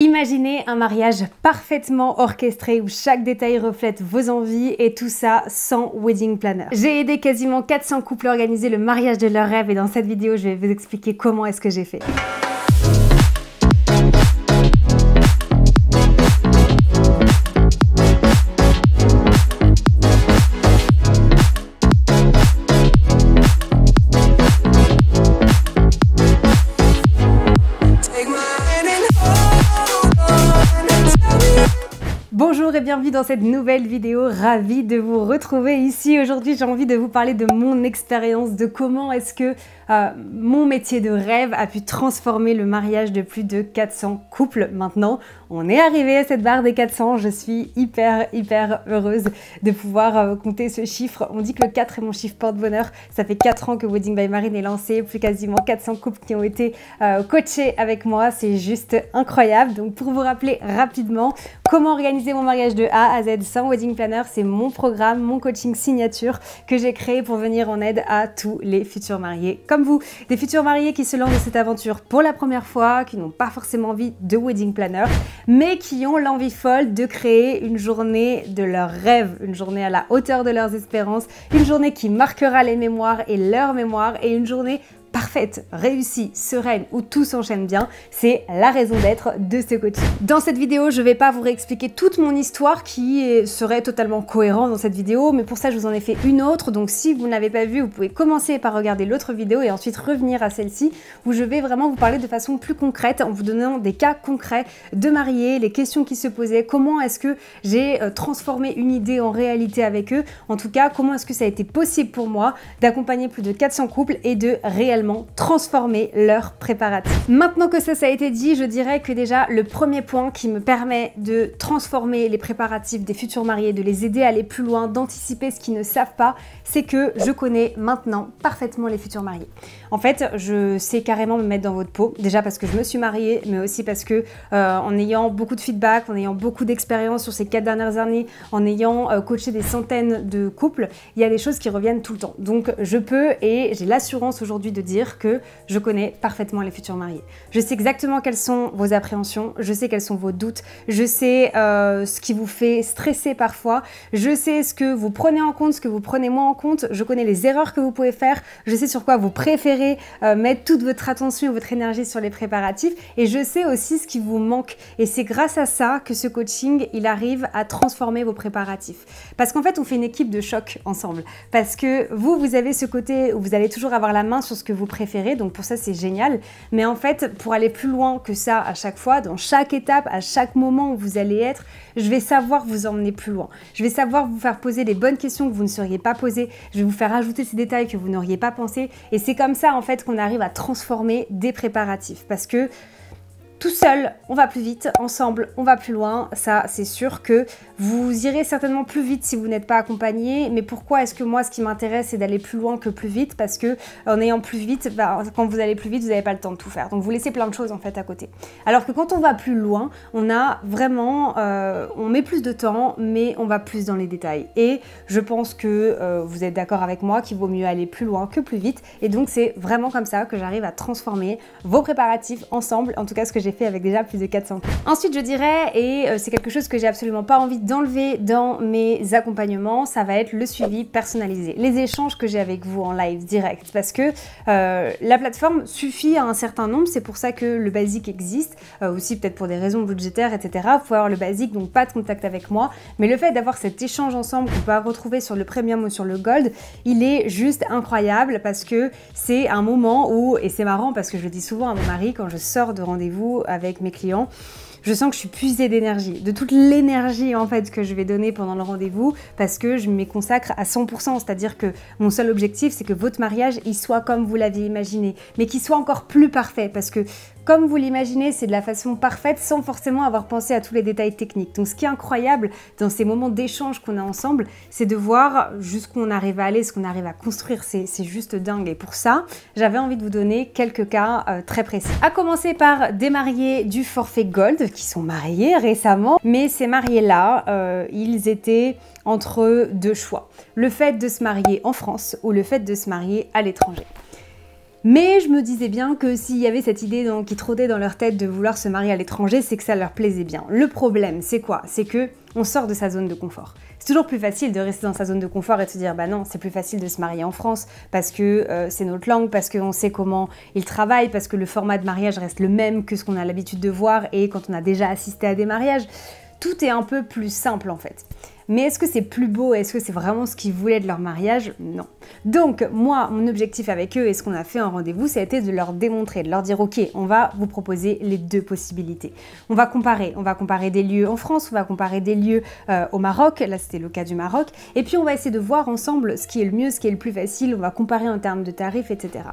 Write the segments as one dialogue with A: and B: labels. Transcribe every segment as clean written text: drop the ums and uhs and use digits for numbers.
A: Imaginez un mariage parfaitement orchestré où chaque détail reflète vos envies et tout ça sans wedding planner. J'ai aidé quasiment 400 couples à organiser le mariage de leurs rêves et dans cette vidéo, je vais vous expliquer comment est-ce que j'ai fait. Bonjour et bienvenue dans cette nouvelle vidéo, ravie de vous retrouver ici. Aujourd'hui, j'ai envie de vous parler de mon expérience, de comment est-ce que mon métier de rêve a pu transformer le mariage de plus de 400 couples. Maintenant, on est arrivé à cette barre des 400, je suis hyper heureuse de pouvoir compter ce chiffre. On dit que le 4 est mon chiffre porte-bonheur, ça fait 4 ans que Wedding by Marine est lancé, plus quasiment 400 couples qui ont été coachés avec moi, c'est juste incroyable. Donc pour vous rappeler rapidement comment organiser mon mariage de A à Z sans wedding planner, c'est mon programme, mon coaching signature que j'ai créé pour venir en aide à tous les futurs mariés comme vous. Des futurs mariés qui se lancent dans cette aventure pour la première fois, qui n'ont pas forcément envie de wedding planner, mais qui ont l'envie folle de créer une journée de leurs rêves, une journée à la hauteur de leurs espérances, une journée qui marquera les mémoires et leurs mémoires et une journée parfaite, réussie, sereine, où tout s'enchaîne bien, c'est la raison d'être de ce coaching. Dans cette vidéo, je ne vais pas vous réexpliquer toute mon histoire qui serait totalement cohérente dans cette vidéo, mais pour ça, je vous en ai fait une autre. Donc si vous n'avez pas vu, vous pouvez commencer par regarder l'autre vidéo et ensuite revenir à celle-ci, où je vais vraiment vous parler de façon plus concrète, en vous donnant des cas concrets de mariés, les questions qui se posaient, comment est-ce que j'ai transformé une idée en réalité avec eux, en tout cas, comment est-ce que ça a été possible pour moi d'accompagner plus de 400 couples et de réellement transformer leurs préparatifs. Maintenant que ça a été dit, je dirais que déjà le premier point qui me permet de transformer les préparatifs des futurs mariés, de les aider à aller plus loin, d'anticiper ce qu'ils ne savent pas, c'est que je connais maintenant parfaitement les futurs mariés. En fait, je sais carrément me mettre dans votre peau, déjà parce que je me suis mariée, mais aussi parce que en ayant beaucoup de feedback, en ayant beaucoup d'expérience sur ces 4 dernières années, en ayant coaché des centaines de couples, il y a des choses qui reviennent tout le temps. Donc je peux et j'ai l'assurance aujourd'hui de dire que je connais parfaitement les futurs mariés. Je sais exactement quelles sont vos appréhensions, je sais quels sont vos doutes, je sais ce qui vous fait stresser parfois, je sais ce que vous prenez en compte, ce que vous prenez moins en compte, je connais les erreurs que vous pouvez faire, je sais sur quoi vous préférez mettre toute votre attention et votre énergie sur les préparatifs et je sais aussi ce qui vous manque et c'est grâce à ça que ce coaching il arrive à transformer vos préparatifs. Parce qu'en fait on fait une équipe de choc ensemble parce que vous avez ce côté où vous allez toujours avoir la main sur ce que vous préférez, donc pour ça c'est génial, mais en fait pour aller plus loin que ça à chaque fois, dans chaque étape, à chaque moment où vous allez être, je vais savoir vous emmener plus loin, je vais savoir vous faire poser les bonnes questions que vous ne seriez pas posées, je vais vous faire ajouter ces détails que vous n'auriez pas pensé et c'est comme ça en fait qu'on arrive à transformer des préparatifs parce que tout seul, on va plus vite, ensemble, on va plus loin. Ça, c'est sûr que vous irez certainement plus vite si vous n'êtes pas accompagné. Mais pourquoi est-ce que moi, ce qui m'intéresse, c'est d'aller plus loin que plus vite? Parce que en ayant plus vite, quand vous allez plus vite, vous n'avez pas le temps de tout faire. Donc, vous laissez plein de choses en fait à côté. Alors que quand on va plus loin, on a vraiment, on met plus de temps, mais on va plus dans les détails. Et je pense que vous êtes d'accord avec moi qu'il vaut mieux aller plus loin que plus vite. Et donc, c'est vraiment comme ça que j'arrive à transformer vos préparatifs ensemble. En tout cas, ce que j'ai fait avec déjà plus de 400 couples. Ensuite, je dirais, et c'est quelque chose que j'ai absolument pas envie d'enlever dans mes accompagnements, ça va être le suivi personnalisé. Les échanges que j'ai avec vous en live direct. Parce que la plateforme suffit à un certain nombre, c'est pour ça que le basique existe, aussi peut-être pour des raisons budgétaires, etc. Vous pouvez avoir le basique, donc pas de contact avec moi. Mais le fait d'avoir cet échange ensemble qu'on peut retrouver sur le premium ou sur le gold, il est juste incroyable parce que c'est un moment où, et c'est marrant parce que je le dis souvent à mon mari quand je sors de rendez-vous avec mes clients, je sens que je suis puisée d'énergie, de toute l'énergie en fait que je vais donner pendant le rendez-vous parce que je m'y consacre à 100%, c'est-à-dire que mon seul objectif c'est que votre mariage il soit comme vous l'aviez imaginé, mais qu'il soit encore plus parfait parce que comme vous l'imaginez, c'est de la façon parfaite sans forcément avoir pensé à tous les détails techniques. Donc ce qui est incroyable dans ces moments d'échange qu'on a ensemble, c'est de voir jusqu'où on arrive à aller, ce qu'on arrive à construire. C'est juste dingue. Et pour ça, j'avais envie de vous donner quelques cas très précis. À commencer par des mariés du forfait Gold qui sont mariés récemment. Mais ces mariés-là, ils étaient entre deux choix. Le fait de se marier en France ou le fait de se marier à l'étranger. Mais je me disais bien que s'il y avait cette idée qui trottait dans leur tête de vouloir se marier à l'étranger, c'est que ça leur plaisait bien. Le problème, c'est quoi? C'est que on sort de sa zone de confort. C'est toujours plus facile de rester dans sa zone de confort et de se dire bah non, c'est plus facile de se marier en France parce que c'est notre langue, parce qu'on sait comment ils travaillent, parce que le format de mariage reste le même que ce qu'on a l'habitude de voir et quand on a déjà assisté à des mariages. Tout est un peu plus simple en fait. Mais est-ce que c'est plus beau? Est-ce que c'est vraiment ce qu'ils voulaient de leur mariage? Non. Donc moi, mon objectif avec eux et ce qu'on a fait en rendez-vous, ça a été de leur démontrer, de leur dire ok, on va vous proposer les deux possibilités. On va comparer des lieux en France, on va comparer des lieux au Maroc, là c'était le cas du Maroc, et puis on va essayer de voir ensemble ce qui est le mieux, ce qui est le plus facile, on va comparer en termes de tarifs, etc.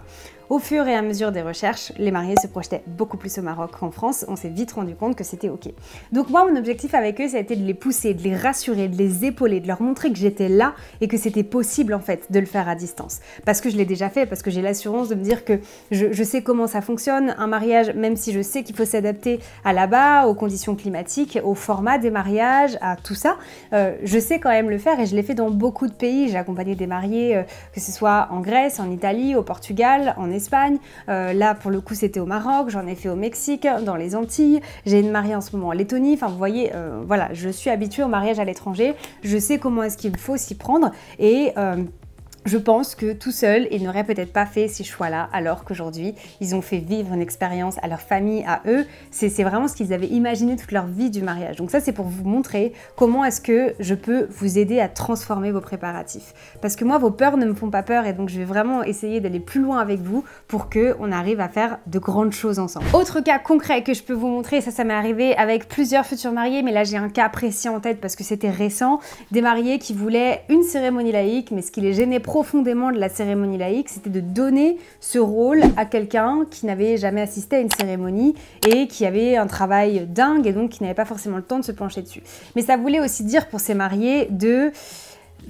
A: Au fur et à mesure des recherches, les mariés se projetaient beaucoup plus au Maroc qu'en France. On s'est vite rendu compte que c'était ok. Donc moi, mon objectif avec eux, ça a été de les pousser, de les rassurer, de les épauler, de leur montrer que j'étais là et que c'était possible en fait de le faire à distance. Parce que je l'ai déjà fait, parce que j'ai l'assurance de me dire que je sais comment ça fonctionne. Un mariage, même si je sais qu'il faut s'adapter à là-bas, aux conditions climatiques, au format des mariages, à tout ça, je sais quand même le faire et je l'ai fait dans beaucoup de pays. J'ai accompagné des mariés, que ce soit en Grèce, en Italie, au Portugal, en Espagne, là pour le coup c'était au Maroc, j'en ai fait au Mexique, dans les Antilles, j'ai une mariée en ce moment en Lettonie, enfin vous voyez, voilà, je suis habituée au mariage à l'étranger, je sais comment est-ce qu'il faut s'y prendre et je pense que tout seul, ils n'auraient peut-être pas fait ces choix-là, alors qu'aujourd'hui, ils ont fait vivre une expérience à leur famille, à eux. C'est vraiment ce qu'ils avaient imaginé toute leur vie du mariage. Donc ça, c'est pour vous montrer comment est-ce que je peux vous aider à transformer vos préparatifs. Parce que moi, vos peurs ne me font pas peur et donc je vais vraiment essayer d'aller plus loin avec vous pour qu'on arrive à faire de grandes choses ensemble. Autre cas concret que je peux vous montrer, ça m'est arrivé avec plusieurs futurs mariés, mais là, j'ai un cas précis en tête parce que c'était récent. Des mariés qui voulaient une cérémonie laïque, mais ce qui les gênait profondément de la cérémonie laïque, c'était de donner ce rôle à quelqu'un qui n'avait jamais assisté à une cérémonie et qui avait un travail dingue et donc qui n'avait pas forcément le temps de se pencher dessus. Mais ça voulait aussi dire pour ces mariés de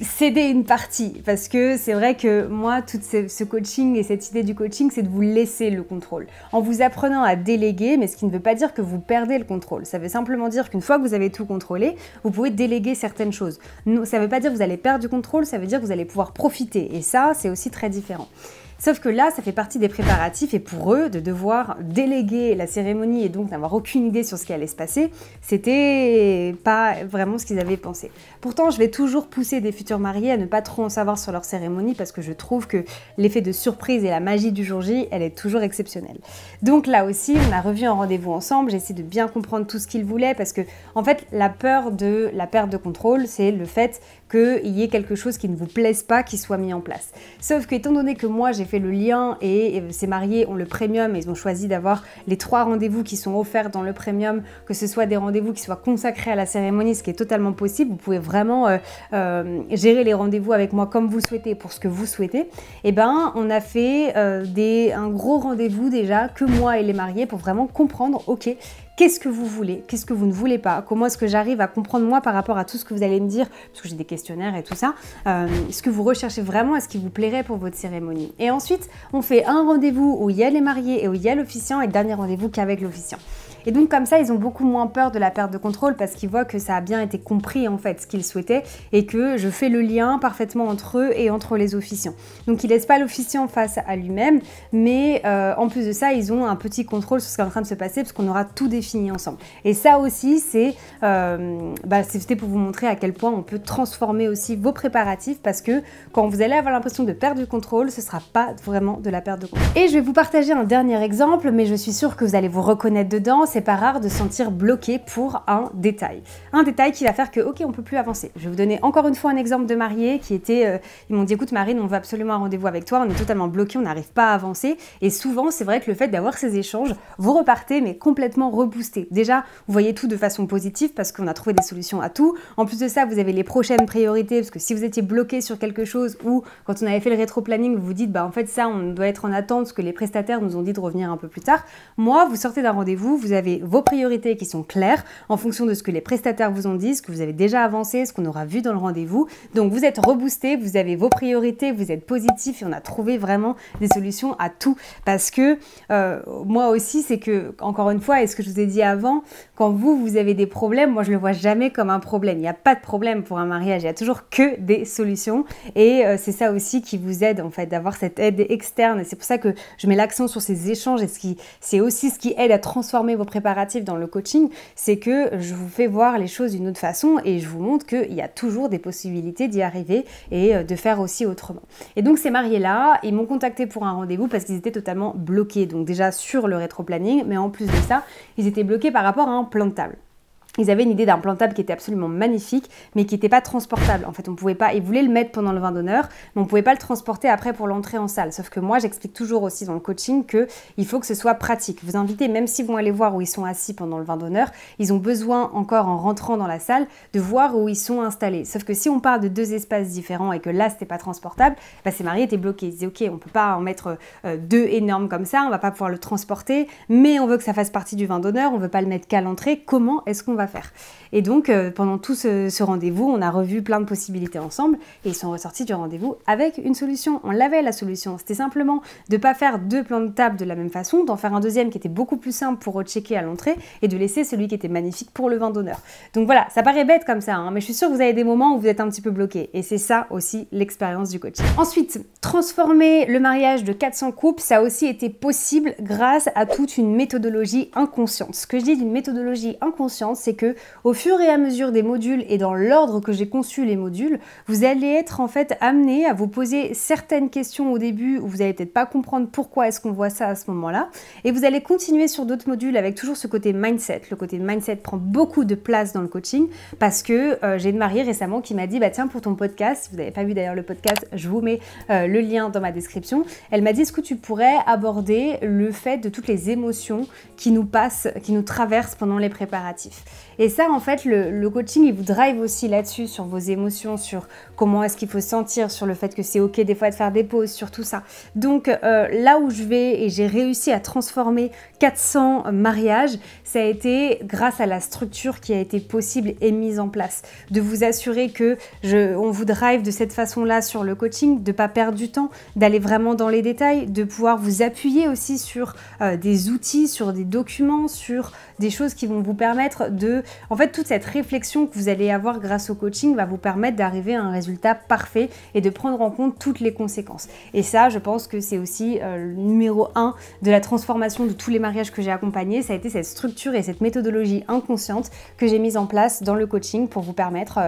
A: céder une partie, parce que c'est vrai que moi, tout ce coaching et cette idée du coaching, c'est de vous laisser le contrôle, en vous apprenant à déléguer, mais ce qui ne veut pas dire que vous perdez le contrôle. Ça veut simplement dire qu'une fois que vous avez tout contrôlé, vous pouvez déléguer certaines choses. Ça ne veut pas dire que vous allez perdre du contrôle, ça veut dire que vous allez pouvoir profiter, et ça, c'est aussi très différent. Sauf que là, ça fait partie des préparatifs et pour eux, de devoir déléguer la cérémonie et donc n'avoir aucune idée sur ce qui allait se passer, c'était pas vraiment ce qu'ils avaient pensé. Pourtant, je vais toujours pousser des futurs mariés à ne pas trop en savoir sur leur cérémonie parce que je trouve que l'effet de surprise et la magie du jour J, elle est toujours exceptionnelle. Donc là aussi, on a revu un rendez-vous ensemble, j'ai essayé de bien comprendre tout ce qu'ils voulaient parce que, en fait, la peur de la perte de contrôle, c'est le fait qu'il y ait quelque chose qui ne vous plaise pas qui soit mis en place. Sauf qu'étant donné que moi j'ai fait le lien et ces mariés ont le premium et ils ont choisi d'avoir les 3 rendez-vous qui sont offerts dans le premium, que ce soit des rendez-vous qui soient consacrés à la cérémonie, ce qui est totalement possible, vous pouvez vraiment gérer les rendez-vous avec moi comme vous le souhaitez pour ce que vous souhaitez, et ben on a fait un gros rendez-vous déjà que moi et les mariés pour vraiment comprendre, ok, qu'est-ce que vous voulez? Qu'est-ce que vous ne voulez pas? Comment est-ce que j'arrive à comprendre moi par rapport à tout ce que vous allez me dire? Parce que j'ai des questionnaires et tout ça. Ce que vous recherchez vraiment, est-ce qu'il vous plairait pour votre cérémonie? Et ensuite, on fait un rendez-vous où il y a les mariés et où il y a l'officiant et le dernier rendez-vous qu'avec l'officiant. Et donc comme ça, ils ont beaucoup moins peur de la perte de contrôle parce qu'ils voient que ça a bien été compris en fait ce qu'ils souhaitaient et que je fais le lien parfaitement entre eux et entre les officiants. Donc ils laissent pas l'officiant face à lui-même, mais en plus de ça, ils ont un petit contrôle sur ce qui est en train de se passer parce qu'on aura tout défini ensemble. Et ça aussi, c'était pour vous montrer à quel point on peut transformer aussi vos préparatifs parce que quand vous allez avoir l'impression de perdre du contrôle, ce sera pas vraiment de la perte de contrôle. Et je vais vous partager un dernier exemple, mais je suis sûre que vous allez vous reconnaître dedans. C'est pas rare de se sentir bloqué pour un détail. Un détail qui va faire que, ok, on peut plus avancer. Je vais vous donner encore une fois un exemple de mariés qui était, ils m'ont dit, écoute Marine, on veut absolument un rendez-vous avec toi, on est totalement bloqué, on n'arrive pas à avancer. Et souvent, c'est vrai que le fait d'avoir ces échanges, vous repartez, mais complètement reboosté. Déjà, vous voyez tout de façon positive parce qu'on a trouvé des solutions à tout. En plus de ça, vous avez les prochaines priorités parce que si vous étiez bloqué sur quelque chose ou quand on avait fait le rétro-planning, vous vous dites, bah en fait ça, on doit être en attente parce que les prestataires nous ont dit de revenir un peu plus tard. Moi, vous sortez d'un rendez-vous, vous avez avez vos priorités qui sont claires en fonction de ce que les prestataires vous ont dit, ce que vous avez déjà avancé, ce qu'on aura vu dans le rendez-vous. Donc vous êtes reboosté, vous avez vos priorités, vous êtes positif et on a trouvé vraiment des solutions à tout. Parce que moi aussi, c'est que, encore une fois, et ce que je vous ai dit avant, quand vous avez des problèmes, moi je le vois jamais comme un problème. Il n'y a pas de problème pour un mariage, il y a toujours que des solutions. Et c'est ça aussi qui vous aide en fait, d'avoir cette aide externe. Et c'est pour ça que je mets l'accent sur ces échanges et c'est aussi ce qui aide à transformer vos préparatifs dans le coaching, c'est que je vous fais voir les choses d'une autre façon et je vous montre qu'il y a toujours des possibilités d'y arriver et de faire aussi autrement. Et donc ces mariés-là, ils m'ont contacté pour un rendez-vous parce qu'ils étaient totalement bloqués. Donc déjà sur le rétro-planning, mais en plus de ça, ils étaient bloqués par rapport à un plan de table. Ils avaient une idée d'un plan de table qui était absolument magnifique, mais qui n'était pas transportable. En fait, on pouvait pas, ils voulaient le mettre pendant le vin d'honneur, mais on pouvait pas le transporter après pour l'entrée en salle. Sauf que moi, j'explique toujours aussi dans le coaching qu'il faut que ce soit pratique. Vous invitez, même s'ils vont aller voir où ils sont assis pendant le vin d'honneur, ils ont besoin encore en rentrant dans la salle de voir où ils sont installés. Sauf que si on parle de deux espaces différents et que là, c'était pas transportable, bah, ces mariés étaient bloqués. Ils disaient, ok, on peut pas en mettre deux énormes comme ça, on va pas pouvoir le transporter, mais on veut que ça fasse partie du vin d'honneur, on veut pas le mettre qu'à l'entrée. Comment est-ce qu'on va faire? Et donc, pendant tout ce rendez-vous, on a revu plein de possibilités ensemble et ils sont ressortis du rendez-vous avec une solution. On l'avait la solution. C'était simplement de ne pas faire deux plans de table de la même façon, d'en faire un deuxième qui était beaucoup plus simple pour rechecker à l'entrée et de laisser celui qui était magnifique pour le vin d'honneur. Donc voilà, ça paraît bête comme ça, hein, mais je suis sûre que vous avez des moments où vous êtes un petit peu bloqué. Et c'est ça aussi l'expérience du coaching. Ensuite, transformer le mariage de 400 couples, ça a aussi été possible grâce à toute une méthodologie inconsciente. Ce que je dis d'une méthodologie inconsciente, c'est que au fur et à mesure des modules et dans l'ordre que j'ai conçu les modules, vous allez être en fait amené à vous poser certaines questions au début où vous n'allez peut-être pas comprendre pourquoi est-ce qu'on voit ça à ce moment-là. Et vous allez continuer sur d'autres modules avec toujours ce côté mindset. Le côté mindset prend beaucoup de place dans le coaching parce que j'ai une mariée récemment qui m'a dit, bah tiens, pour ton podcast, si vous n'avez pas vu d'ailleurs le podcast, je vous mets le lien dans ma description. Elle m'a dit, est-ce que tu pourrais aborder le fait de toutes les émotions qui nous passent, qui nous traversent pendant les préparatifs? Et ça, en fait, le coaching, il vous drive aussi là-dessus, sur vos émotions, sur comment est-ce qu'il faut se sentir, sur le fait que c'est ok des fois de faire des pauses, sur tout ça. Donc là où je vais, et j'ai réussi à transformer 400 mariages, ça a été grâce à la structure qui a été possible et mise en place. De vous assurer que on vous drive de cette façon-là sur le coaching, de ne pas perdre du temps, d'aller vraiment dans les détails, de pouvoir vous appuyer aussi sur des outils, sur des documents, sur des choses qui vont vous permettre de... En fait, toute cette réflexion que vous allez avoir grâce au coaching va vous permettre d'arriver à un résultat parfait et de prendre en compte toutes les conséquences. Et ça, je pense que c'est aussi le numéro 1 de la transformation de tous les mariages que j'ai accompagnés. Ça a été cette structure et cette méthodologie inconsciente que j'ai mise en place dans le coaching pour vous permettre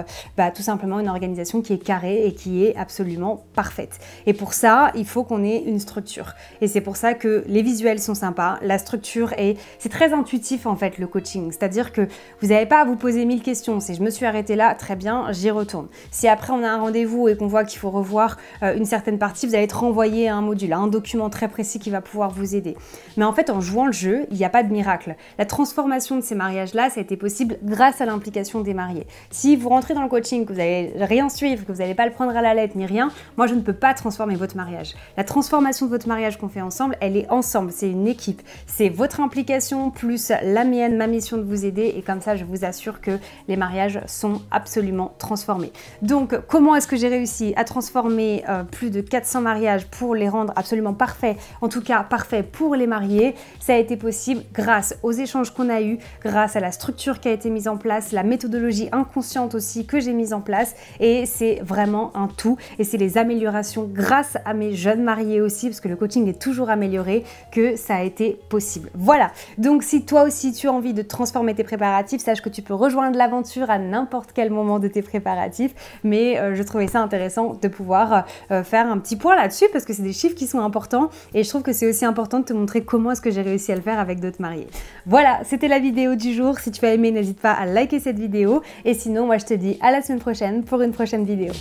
A: tout simplement une organisation qui est carrée et qui est absolument parfaite. Et pour ça, il faut qu'on ait une structure. Et c'est pour ça que les visuels sont sympas, la structure c'est très intuitif en fait le coaching. C'est-à-dire que vous n'avez pas à vous poser 1000 questions. Si je me suis arrêtée là, très bien, j'y retourne. Si après on a un rendez-vous et qu'on voit qu'il faut revoir une certaine partie, vous allez être renvoyé à un module, à un document très précis qui va pouvoir vous aider. Mais en fait, en jouant le jeu, il n'y a pas de miracle. La transformation de ces mariages-là, ça a été possible grâce à l'implication des mariés. Si vous rentrez dans le coaching, que vous n'allez rien suivre, que vous n'allez pas le prendre à la lettre ni rien, moi je ne peux pas transformer votre mariage. La transformation de votre mariage qu'on fait ensemble, elle est ensemble, c'est une équipe. C'est votre implication plus la mienne, ma mission de vous aider, et comme ça je vous assure que les mariages sont absolument transformés. Donc comment est-ce que j'ai réussi à transformer plus de 400 mariages pour les rendre absolument parfaits, en tout cas parfaits pour les mariés? Ça a été possible grâce aux échanges qu'on a eus, grâce à la structure qui a été mise en place, la méthodologie inconsciente aussi que j'ai mise en place, et c'est vraiment un tout, et c'est les améliorations grâce à mes jeunes mariés aussi, parce que le coaching est toujours amélioré, que ça a été possible. Voilà, donc si toi aussi tu as envie de transformer tes préparatifs, sache que tu peux rejoindre l'aventure à n'importe quel moment de tes préparatifs, mais je trouvais ça intéressant de pouvoir faire un petit point là-dessus, parce que c'est des chiffres qui sont importants, et je trouve que c'est aussi important de te montrer comment est-ce que j'ai réussi à le faire avec d'autres mariés. Voilà, c'était la vidéo du jour. Si tu as aimé, n'hésite pas à liker cette vidéo, et sinon moi je te dis à la semaine prochaine pour une prochaine vidéo.